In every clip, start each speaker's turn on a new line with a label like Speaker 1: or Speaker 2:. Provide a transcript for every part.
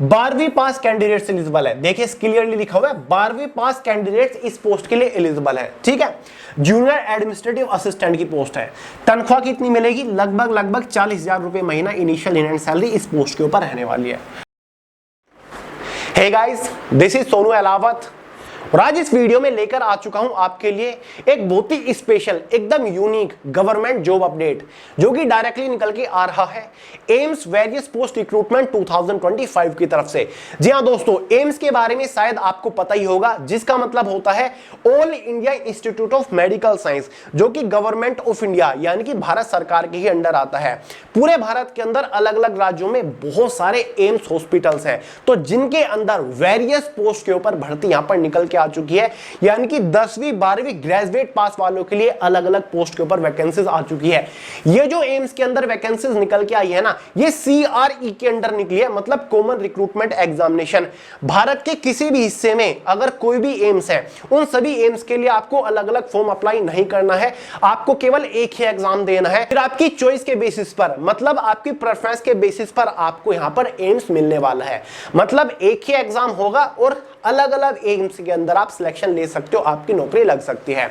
Speaker 1: 12वीं पास candidates eligible है। देखिए क्लियरली लिखा हुआ है 12वीं पास कैंडिडेट्स इस पोस्ट के लिए एलिजिबल है। ठीक है, जूनियर एडमिनिस्ट्रेटिव असिस्टेंट की पोस्ट है। तनख्वाह कितनी मिलेगी? लगभग 40,000 रुपए महीना इनिशियल इन हैंड सैलरी इस पोस्ट के ऊपर रहने वाली है। Hey guys, this is Sonu Ahlawat और आज इस वीडियो में लेकर आ चुका हूं आपके लिए एक बहुत ही स्पेशल, एकदम यूनिक गवर्नमेंट जॉब अपडेट जो कि डायरेक्टली निकल के आ रहा है एम्स वेरियस पोस्ट रिक्रूटमेंट 2025 की तरफ से। जी हां दोस्तों, एम्स के बारे में शायद आपको पता ही होगा, जिसका मतलब होता है all India institute of medical science, जो कि गवर्नमेंट ऑफ इंडिया यानी कि भारत सरकार के ही अंडर आता है। पूरे भारत के अंदर अलग अलग राज्यों में बहुत सारे एम्स हॉस्पिटल्स हैं, तो जिनके अंदर वेरियस पोस्ट के ऊपर भर्ती यहां पर निकल के आ चुकी है, यानी कि 10वीं 12वीं ग्रेजुएट पास वालों के लिए अलग अलग पोस्ट के ऊपर वैकेंसीज आ चुकी है। ये जो एम्स के अंदर वैकेंसीज निकल के आई है ना, ये CRE के अंडर निकली है, मतलब कॉमन रिक्रूटमेंट एग्जामिनेशन। भारत के किसी भी हिस्से में अगर कोई भी एम्स है, उन सभी एम्स के लिए आपको अलग अलग फॉर्म अप्लाई नहीं करना है, आपको केवल एक ही एग्जाम देना है। फिर आपकी चॉइस के बेसिस पर, मतलब आपकी प्रेफरेंस के बेसिस पर आपको यहां पर एम्स मिलने वाला है। मतलब एक ही एग्जाम होगा और अलग अलग एम्स के अंदर आप सिलेक्शन ले सकते हो, आपकी नौकरी लग सकती है।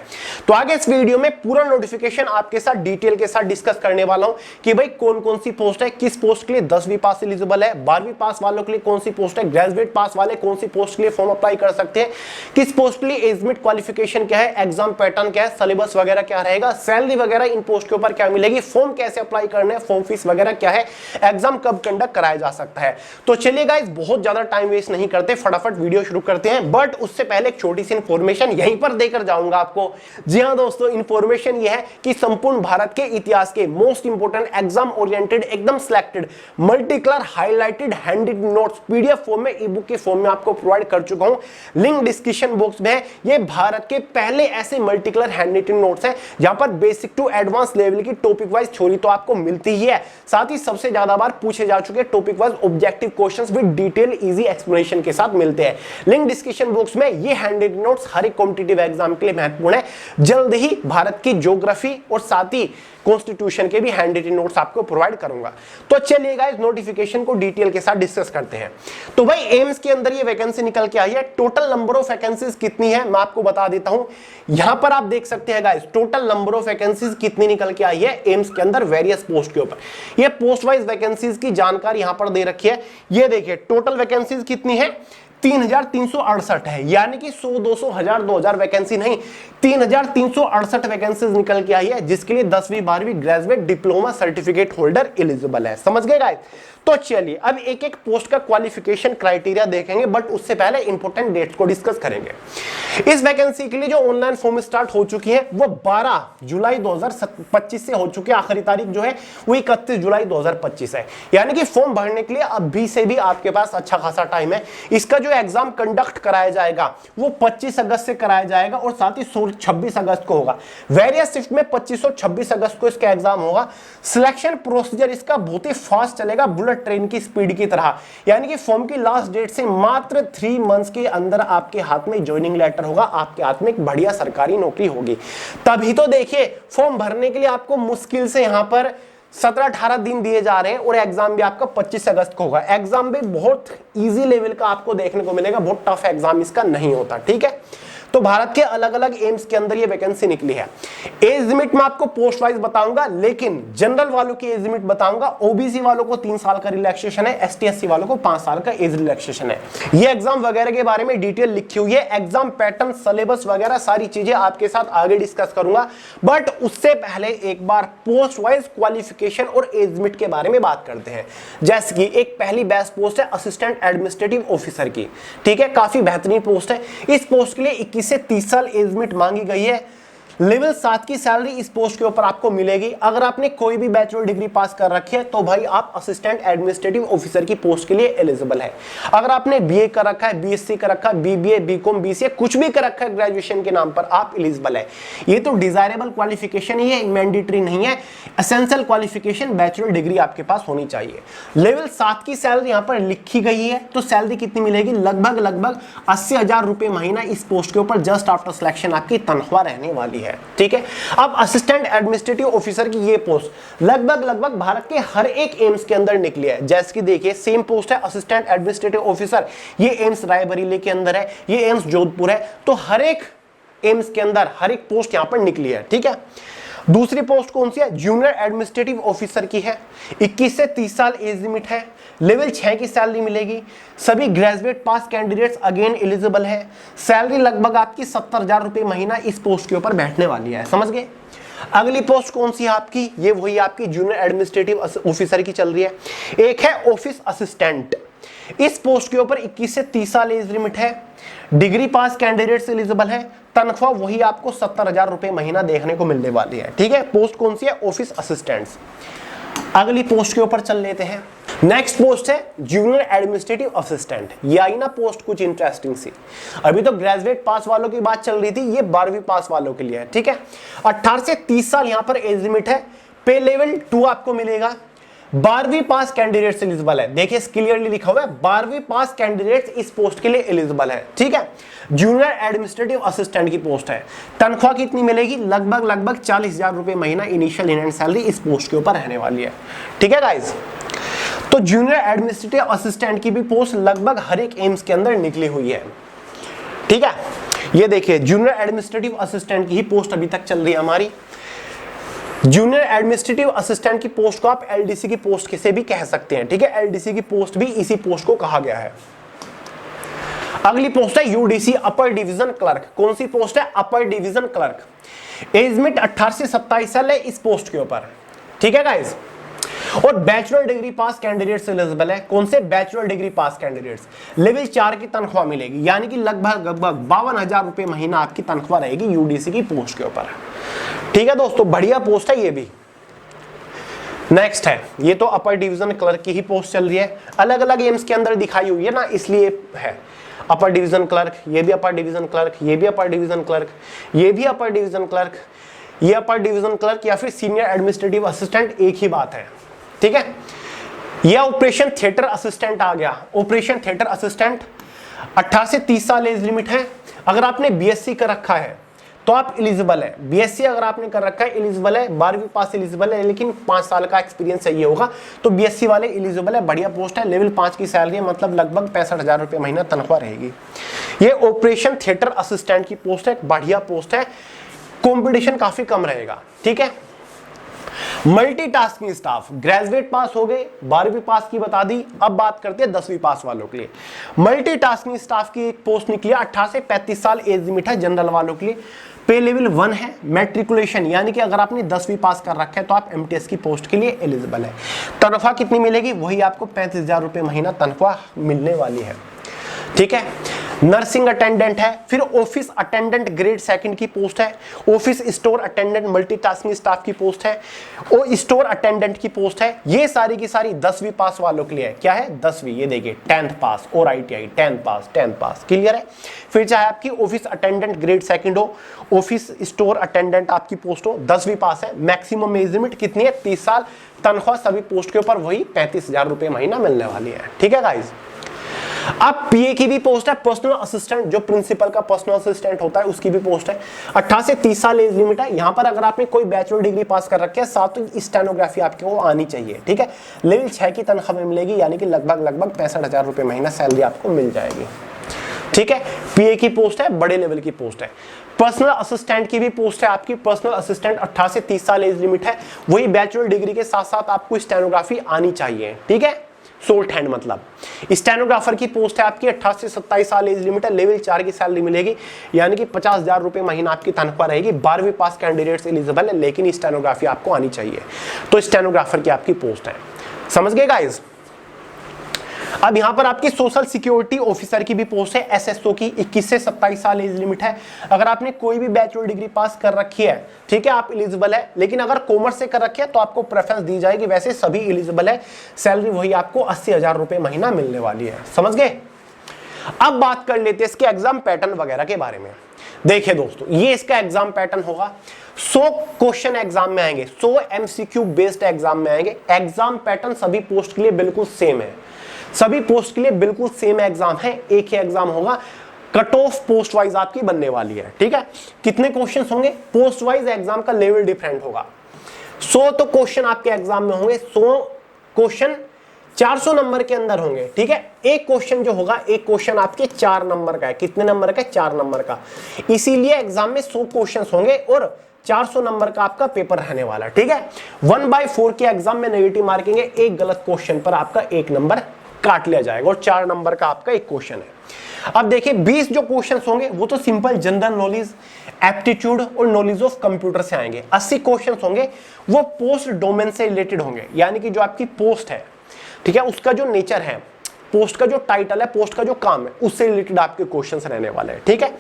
Speaker 1: तो आगे इस वीडियो में पूरा नोटिफिकेशन आपके साथ डिटेल के साथ डिस्कस करने वाला हूं कि भाई कौन कौन सी पोस्ट है, किस पोस्ट के लिए 10वीं पास एलिजिबल है, 12वीं पास वालों के लिए कौन सी पोस्ट है, ग्रेजुएट पास वाले कौन सी पोस्ट के लिए फॉर्म अप्लाई कर सकते हैं, किस पोस्ट के लिए एज लिमिट क्वालिफिकेशन क्या है, एग्जाम पैटर्न क्या है, सिलेबस वगैरह क्या रहेगा, सैलरी वगैरह इन पोस्ट के ऊपर क्या मिलेगी, फॉर्म कैसे अप्लाई करने हैं, फॉर्म फीस वगैरह क्या है, एग्जाम कब कंडक्ट कराया जा सकता है। तो चलिए गाइस, बहुत ज्यादा टाइम वेस्ट नहीं करते, फटाफट वीडियो शुरू करते हैं। बट उससे पहले एक छोटी सी इंफॉर्मेशन यहीं पर देकर जाऊंगा आपको। जी हां दोस्तों, इंफॉर्मेशन यह है कि संपूर्ण भारत के इतिहास के मोस्ट इंपोर्टेंट एग्जाम ओरिएंटेड, एकदम selected, multi colour highlighted handwritten notes PDF form में, ई बुक के फॉर्म में आपको प्रोवाइड कर चुका हूं। लिंक डिस्क्रिप्शन बॉक्स में है। ये भारत के पहले ऐसे मल्टी कलर हैंडरिटन नोट्स हैं जहां पर बेसिक टू एडवांस लेवल की टॉपिक वाइज थ्योरी तो आपको मिलती ही है, साथ ही सबसे ज्यादा बार पूछे जा चुके topic wise objective questions with detail easy explanation के साथ मिलते हैं। लिंक डिस्क्रिप्शन बॉक्स में ये हैंडरिटन नोट्स हर एक कॉम्पिटिटिव एग्जाम के लिए महत्वपूर्ण है। जल्द ही भारत की ज्योग्राफी और साथ ही कॉन्स्टिट्यूशन के भी हैंडरिटन नोट्स आपको प्रोवाइड करूंगा। तो चलिए गाइस, नोटिफिकेशन को डिटेल के साथ डिस्कस करते हैं। तो भाई एम्स के अंदर ये वैकेंसी निकल के आई है। टोटल नंबर ऑफ वैकेंसीज कितनी है मैं आपको बता देता हूं। यहां पर आप देख सकते हैं guys, total number of vacancies कितनी निकल के आई है एम्स के अंदर वेरियस पोस्ट के ऊपर। ये पोस्ट वाइज वैकेंसीज की जानकारी यहां पर दे रखी है। ये देखिए टोटल वैकेंसीज कितनी है, 3,368 है, यानी कि 100, 200, 1000, 2000 वैकेंसी नहीं, 3,368 वैकेंसीज निकल के आई है, जिसके लिए 10वीं 12वीं graduate diploma certificate holder eligible है। समझ गए गाइस? तो चलिए अब एक एक पोस्ट का क्वालिफिकेशन क्राइटेरिया देखेंगे, बट उससे पहले इंपॉर्टेंट डेट्स को डिस्कस करेंगे। इस वैकेंसी के लिए जो ऑनलाइन फॉर्म स्टार्ट हो चुकी है वो 12 जुलाई 2025 से हो चुकी है। आखिरी तारीख जो है वो 31 जुलाई 2025 है, यानी कि फॉर्म भरने के लिए अभी से भी आपके पास अच्छा खासा टाइम है। इसका जो एग्जाम कंडक्ट कराया जाएगा वो 25 अगस्त से कराया जाएगा और साथ ही 26 अगस्त को होगा। वेरियस शिफ्ट में 25 और 26 अगस्त को इसका एग्जाम होगा। सिलेक्शन प्रोसीजर इसका बहुत ही फास्ट चलेगा, बुलेट ट्रेन की स्पीड की तरह, यानी कि फॉर्म की लास्ट डेट से मात्र 3 मंथ्स के अंदर आपके हाथ में ज्वाइनिंग लेटर होगा, आपके हाथ में एक बढ़िया सरकारी नौकरी होगी। तभी तो देखिए फॉर्म भरने के लिए आपको मुश्किल से यहां पर 17-18 दिन दिए जा रहे हैं और एग्जाम भी आपका 25 अगस्त को होगा। एग्जाम भी बहुत इजी लेवल का आपको देखने को मिलेगा, बहुत टफ एग्जाम इसका नहीं होता। ठीक है, तो भारत के अलग अलग एम्स के अंदर ये वैकेंसी निकली है। एज लिमिट में आपको पोस्ट वाइज बताऊंगा, लेकिन जनरल वालों की एज लिमिट बताऊंगा। ओबीसी वालों को 3 साल का रिलैक्सेशन है, एसटी एससी वालों को 5 साल का एज रिलैक्सेशन है। ये एग्जाम वगैरह के बारे में डिटेल लिखी हुई है, एग्जाम पैटर्न, सिलेबस वगैरह सारी चीजें आपके साथ आगे डिस्कस करूंगा। बट उससे पहले एक बार पोस्ट वाइज क्वालिफिकेशन और एज लिमिट के बारे में बात करते हैं। जैसे कि एक पहली बेस्ट पोस्ट है असिस्टेंट एडमिनिस्ट्रेटिव ऑफिसर की। ठीक है, काफी बेहतरीन पोस्ट है। इस पोस्ट के लिए 21 से 30 साल एज लिमिट मांगी गई है। लेवल 7 की सैलरी इस पोस्ट के ऊपर आपको मिलेगी। अगर आपने कोई भी बैचलर डिग्री पास कर रखी है तो भाई आप असिस्टेंट एडमिनिस्ट्रेटिव ऑफिसर की पोस्ट के लिए एलिजिबल है। अगर आपने बीए कर रखा है, बीएससी कर रखा है, बीबीए, बीकॉम, बीसीए कुछ भी कर रखा है ग्रेजुएशन के नाम पर, आप एलिजिबल है। ये तो डिजायरेबल क्वालिफिकेशन ही है, मैंडेटरी नहीं है। एसेंशियल क्वालिफिकेशन बैचलर डिग्री आपके पास होनी चाहिए। लेवल 7 की सैलरी यहां पर लिखी गई है, तो सैलरी कितनी मिलेगी, लगभग 80,000 रुपए महीना इस पोस्ट के ऊपर जस्ट आफ्टर सिलेक्शन आपकी तनख्वाह रहने वाली है। है, ठीक है। अब असिस्टेंट एडमिनिस्ट्रेटिव ऑफिसर की ये पोस्ट लगभग भारत के हर एक एम्स के अंदर निकली है। जैसे कि देखिए सेम पोस्ट है असिस्टेंट एडमिनिस्ट्रेटिव ऑफिसर, ये एम्स रायबरेली के अंदर है, ये एम्स जोधपुर है, तो हर एक एम्स के अंदर हर एक पोस्ट यहां पर निकली है, ठीक है। दूसरी पोस्ट कौन सी है? जूनियर एडमिनिस्ट्रेटिव ऑफिसर की है, 21 से 30 साल एज लिमिट है, लेवल 6 की सैलरी मिलेगी, सभी ग्रेजुएट पास कैंडिडेट्स अगेन एलिजिबल है, सैलरी लगभग आपकी 70,000 रुपए महीना इस पोस्ट के ऊपर बैठने वाली है, समझ गए। अगली पोस्ट कौन सी है आपकी? ये वही आपकी जूनियर एडमिनिस्ट्रेटिव ऑफिसर की चल रही है। एक है ऑफिस असिस्टेंट, इस पोस्ट के ऊपर 21 से 30 साल एज लिमिट है, डिग्री पास कैंडिडेट्स एलिजिबल है, तनख्वाह वही आपको 70,000 रुपए महीना देखने को मिलने वाली है, ठीक है। पोस्ट कौन सी है? Office assistants. अगली पोस्ट के ऊपर चल लेते हैं। नेक्स्ट पोस्ट है जूनियर एडमिनिस्ट्रेटिव असिस्टेंट। ये आई ना पोस्ट कुछ इंटरेस्टिंग सी। अभी तो ग्रेजुएट पास वालों की बात चल रही थी, ये 12वीं पास वालों के लिए है, ठीक है। 18 से 30 साल यहां पर एज लिमिट है, पे लेवल 2 आपको मिलेगा, 12वीं पास कैंडिडेट्स एलिजिबल है। देखिए क्लियरली लिखा हुआ है 12वीं पास कैंडिडेट्स इस पोस्ट के लिए एलिजिबल है, ठीक है। जूनियर एडमिनिस्ट्रेटिव असिस्टेंट की पोस्ट है। तनख्वाह कितनी मिलेगी? लगभग 40,000 रुपए महीना इनिशियल इन हैंड सैलरी इस पोस्ट के ऊपर रहने वाली है, ठीक है गाइज। तो जूनियर एडमिनिस्ट्रेटिव असिस्टेंट की भी पोस्ट लगभग हर एक एम्स के अंदर निकली हुई है, ठीक है। ये देखिए जूनियर एडमिनिस्ट्रेटिव असिस्टेंट की ही पोस्ट अभी तक चल रही है हमारी। जूनियर एडमिनिस्ट्रेटिव असिस्टेंट की पोस्ट को आप एलडीसी की पोस्ट से भी कह सकते हैं, ठीक है। एलडीसी की पोस्ट भी इसी पोस्ट को कहा गया है। अगली पोस्ट है यूडीसी अपर डिवीजन क्लर्क। कौन सी पोस्ट है? Upper division clerk. Age limit 18 से 27 साल है इस पोस्ट के ऊपर, ठीक है गाइस। और बैचलर डिग्री पास कैंडिडेट्स एलिजिबल है। कौन से? बैचलर डिग्री पास कैंडिडेट्स। लेवल 4 की तनख्वाह मिलेगी, यानी कि लगभग 52,000 रुपए महीना आपकी तनख्वाह रहेगी यूडीसी की पोस्ट के ऊपर, ठीक है दोस्तों। बढ़िया पोस्ट है ये भी। नेक्स्ट है, ये तो अपर डिवीजन क्लर्क की ही पोस्ट चल रही है, अलग अलग एम्स के अंदर दिखाई हुई है ना, इसलिए है अपर डिवीजन क्लर्क, ये भी अपर डिवीजन क्लर्क, ये भी अपर डिवीजन क्लर्क, ये भी अपर डिवीजन क्लर्क, ये अपर डिवीजन क्लर्क या फिर सीनियर एडमिनिस्ट्रेटिव असिस्टेंट, एक ही बात है, ठीक है। यह ऑपरेशन थिएटर असिस्टेंट आ गया। ऑपरेशन थिएटर असिस्टेंट 18 से 30 साल एज लिमिट है। अगर आपने बीएससी कर रखा है तो आप एलिजिबल है। बीएससी अगर आपने कर रखा है एलिजिबल है, 12वीं पास एलिजिबल है, लेकिन 5 साल का एक्सपीरियंस चाहिए होगा, तो बीएससी वाले एलिजिबल है। बढ़िया पोस्ट है, लेवल 5 की सैलरी है, मतलब लगभग 65,000 रुपए महीना तनख्वाह रहेगी। ये ऑपरेशन थिएटर असिस्टेंट की पोस्ट है, बढ़िया पोस्ट है, कंपटीशन काफी कम रहेगा, ठीक है। मल्टीटास्किंग स्टाफ, ग्रेजुएट पास हो गए, 12वीं पास की बता दी, अब बात करते हैं 10वीं पास वालों के लिए। मल्टीटास्किंग स्टाफ की एक पोस्ट निकली, 18 से 35 साल एज लिमिट है जनरल वालों के लिए, पे लेवल 1 है, मैट्रिकुलेशन यानी कि अगर आपने 10वीं पास कर रखा है तो आप एमटीएस की पोस्ट के लिए एलिजिबल है। तनख्वाह कितनी मिलेगी? वही आपको 35,000 रुपए महीना तनख्वाह मिलने वाली है, ठीक है। नर्सिंग अटेंडेंट है, फिर ऑफिस अटेंडेंट ग्रेड 2 की पोस्ट है, office store attendant multitasking staff की पोस्ट है, और स्टोर अटेंडेंट की पोस्ट है। ये सारी की सारी 10वीं पास वालों के लिए है। क्या है? 10वीं, ये देखिए 10th पास और आईटीआई 10th पास, क्लियर है। फिर चाहे आपकी ऑफिस अटेंडेंट ग्रेड 2 हो, ऑफिस स्टोर अटेंडेंट आपकी पोस्ट हो, 10वीं पास है। मैक्सिमम एज लिमिट कितनी है? 30 साल। तनख्वाह सभी पोस्ट के ऊपर वही 35,000 रुपए महीना मिलने वाली है, ठीक है गाइज। अब पीए की भी पोस्ट है, पर्सनल असिस्टेंट, जो प्रिंसिपल का पर्सनल असिस्टेंट होता है उसकी भी पोस्ट है। 18 से 30 साल एज लिमिट है। यहां पर अगर आपने कोई बैचलर डिग्री पास कर रखी है, साथ तो स्टेनोग्राफी आपको आनी चाहिए, ठीक है। लेवल 6 की तनख्वाह मिलेगी, यानी कि लगभग 65,000 रुपए महीना सैलरी आपको मिल जाएगी, ठीक है। पीए की पोस्ट है, बड़े लेवल की पोस्ट है। पर्सनल असिस्टेंट की भी पोस्ट है आपकी। पर्सनल असिस्टेंट 18 से 30 साल एज लिमिट है, वही बैचलर डिग्री के साथ साथ आपको स्टेनोग्राफी आनी चाहिए, ठीक है। सोल्ट हैंड मतलब। स्टेनोग्राफर की पोस्ट है आपकी, 18 से 27 साल एज लिमिट है, लेवल 4 की सैलरी मिलेगी, यानी कि 50,000 रुपए महीना आपकी तनख्वाह रहेगी। 12वीं पास कैंडिडेट्स एलिजिबल है, लेकिन स्टेनोग्राफी आपको आनी चाहिए, तो स्टेनोग्राफर की आपकी पोस्ट है, समझ गए गाइज। अब यहां पर आपकी सोशल सिक्योरिटी ऑफिसर की भी पोस्ट है, एसएसओ की, 21 से 27 साल एज लिमिट है। अगर आपने कोई भी बैचलर डिग्री पास कर रखी है, ठीक है, आप एलिजिबल है, लेकिन अगर कॉमर्स से कर रखी है तो आपको प्रेफरेंस दी जाएगी, वैसे सभी एलिजिबल है। सैलरी वही आपको 80,000 रुपए महीना मिलने वाली है, समझ गए। अब बात कर लेते हैं इसके एग्जाम पैटर्न वगैरह के बारे में। देखिए दोस्तों, ये इसका एग्जाम पैटर्न होगा। 100 क्वेश्चन एग्जाम में आएंगे, 100 एमसीक्यू बेस्ड एग्जाम में आएंगे। एग्जाम पैटर्न सभी पोस्ट के लिए बिल्कुल सेम है, सभी पोस्ट के लिए बिल्कुल सेम एग्जाम है, एक ही एग्जाम होगा। कट ऑफ पोस्ट वाइज आपकी बनने वाली है। ठीक है, कितने क्वेश्चन होंगे? पोस्ट वाइज एग्जाम का लेवल डिफरेंट होगा। 100 तो क्वेश्चन आपके एग्जाम में होंगे, 100 क्वेश्चन 400 नंबर के अंदर होंगे। ठीक है, एक क्वेश्चन जो होगा, एक क्वेश्चन आपके 4 नंबर का है। कितने नंबर का? 4 नंबर का। इसीलिए एग्जाम में 100 क्वेश्चन होंगे और 400 नंबर का आपका पेपर रहने वाला। ठीक है, 1/4 के एग्जाम में नेगेटिव मार्किंग है। एक गलत क्वेश्चन पर आपका 1 नंबर काट लिया जाएगा और 4 नंबर का आपका एक क्वेश्चन है। अब देखिए 20 जो क्वेश्चंस होंगे वो तो सिंपल जनरल नॉलेज, एप्टीट्यूड और नॉलेज ऑफ कंप्यूटर से आएंगे। 80 क्वेश्चंस होंगे वो पोस्ट डोमेन से रिलेटेड होंगे, यानी कि जो आपकी पोस्ट है, ठीक है, उसका जो नेचर है, पोस्ट का जो टाइटल है, पोस्ट का जो काम है, उससे रिलेटेड आपके क्वेश्चंस रहने वाले हैं। ठीक है,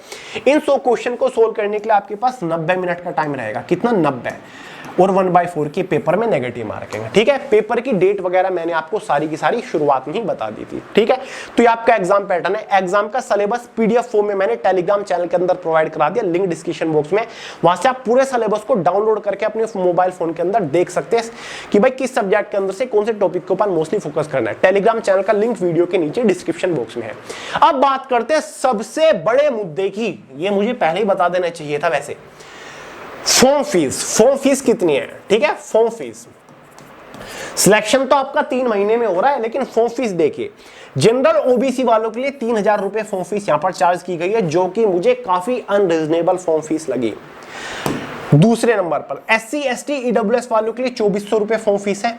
Speaker 1: इन 100 क्वेश्चन को सोल्व करने के लिए आपके पास 90 मिनट का टाइम रहेगा। कितना? 90। और 1/4 के पेपर में नेगेटिव मार्किंग है। ठीक है, पेपर की डेट वगैरह मैंने आपको सारी की सारी शुरुआत में ही बता दी थी। ठीक है, तो ये आपका एग्जाम पैटर्न है। एग्जाम का सिलेबस पीडीएफ फॉर्म में मैंने टेलीग्राम चैनल के अंदर प्रोवाइड करा दिया, लिंक डिस्क्रिप्शन बॉक्स में। वहां से आप पूरे सिलेबस को डाउनलोड करके अपने मोबाइल फोन के अंदर देख सकते हैं कि भाई किस सब्जेक्ट के अंदर से कौन से टॉपिक के ऊपर मोस्टली फोकस करना है। टेलीग्राम चैनल का लिंक वीडियो के नीचे डिस्क्रिप्शन बॉक्स में है। अब बात करते हैं सबसे बड़े मुद्दे की, ये मुझे पहले ही बता देना चाहिए था वैसे। Form fees. फॉर्म फीस कितनी है? ठीक है, फॉर्म फीस सिलेक्शन तो आपका 3 महीने में हो रहा है, लेकिन फॉर्म फीस देखिए, जनरल ओबीसी वालों के लिए 3000 रुपए फॉर्म फीस यहां पर चार्ज की गई है, जो कि मुझे काफी अनरीजनेबल फॉर्म फीस लगी। दूसरे नंबर पर एससी एसटी ईडब्ल्यूएस वालों के लिए 2400 रुपए फॉर्म फीस है।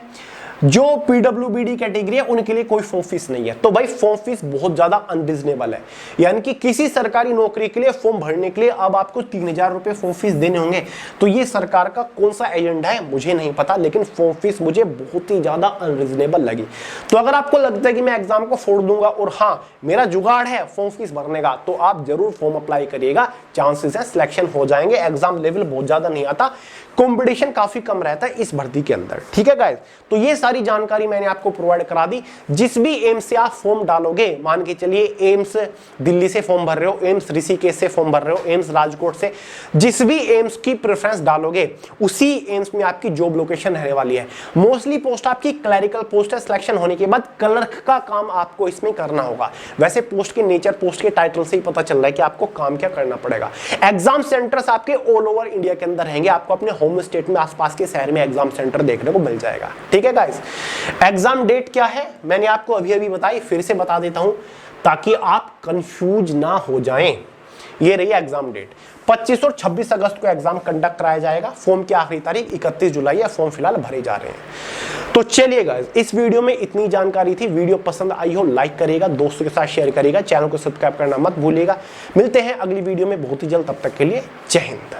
Speaker 1: जो पीडब्ल्यूबीडी कैटेगरी है उनके लिए कोई फॉर्म फीस नहीं है। तो भाई फॉर्म फीस बहुत ज्यादा अनरीजनेबल है, यानी कि किसी सरकारी नौकरी के लिए फॉर्म भरने के लिए अब आपको 3000 रुपए फॉर्म फीस देने होंगे। तो ये सरकार का कौन सा एजेंडा है मुझे नहीं पता, लेकिन फॉर्म फीस मुझे बहुत ही ज्यादा अनरीजनेबल लगी। तो अगर आपको लगता है कि मैं एग्जाम को फोड़ दूंगा और हाँ मेरा जुगाड़ है फॉर्म फीस भरने का, तो आप जरूर फॉर्म अप्लाई करिएगा, चांसेस है सिलेक्शन हो जाएंगे। एग्जाम लेवल बहुत ज्यादा नहीं आता, कंपटीशन काफी कम रहता है इस भर्ती के अंदर। ठीक है गाइस, तो ये सारी जानकारी मैंने आपको प्रोवाइड करा दी। जिस भी एम्स से आप फॉर्म डालोगे, मान के चलिए एम्स दिल्ली से फॉर्म भर रहे हो, एम्स ऋषिकेश से फॉर्म भर रहे हो, एम्स राजकोट से, जिस भी एम्स की प्रेफरेंस डालोगे उसी एम्स में आपकी जॉब लोकेशन रहने वाली है। मोस्टली पोस्ट आपकी क्लरिकल पोस्ट है। सिलेक्शन होने के बाद क्लर्क का काम आपको इसमें करना होगा। वैसे पोस्ट के नेचर, पोस्ट के टाइटल से ही पता चल रहा है कि आपको काम क्या करना पड़ेगा। एग्जाम सेंटर्स आपके ऑल ओवर इंडिया के अंदर रहेंगे, आपको अपने होम स्टेट में आसपास के शहर में एग्जाम सेंटर देखने को मिल जाएगा। ठीक है गाइस, एग्जाम डेट क्या है मैंने आपको अभी अभी बताई, फिर से बता देता हूं ताकि आप कंफ्यूज ना हो जाएं। ये रही एग्जाम डेट, 25 और 26 अगस्त को एग्जाम कंडक्ट कराया जाएगा। फॉर्म की आखिरी तारीख 31 जुलाई है। फॉर्म फिलहाल भरे जा रहे हैं। तो चलिए गाइस, इस वीडियो में इतनी जानकारी थी। वीडियो पसंद आई हो लाइक करिएगा, दोस्तों के साथ शेयर करिएगा, चैनल को सब्सक्राइब करना मत भूलिएगा। मिलते हैं अगली वीडियो में बहुत ही जल्द, तब तक के लिए जय हिंद।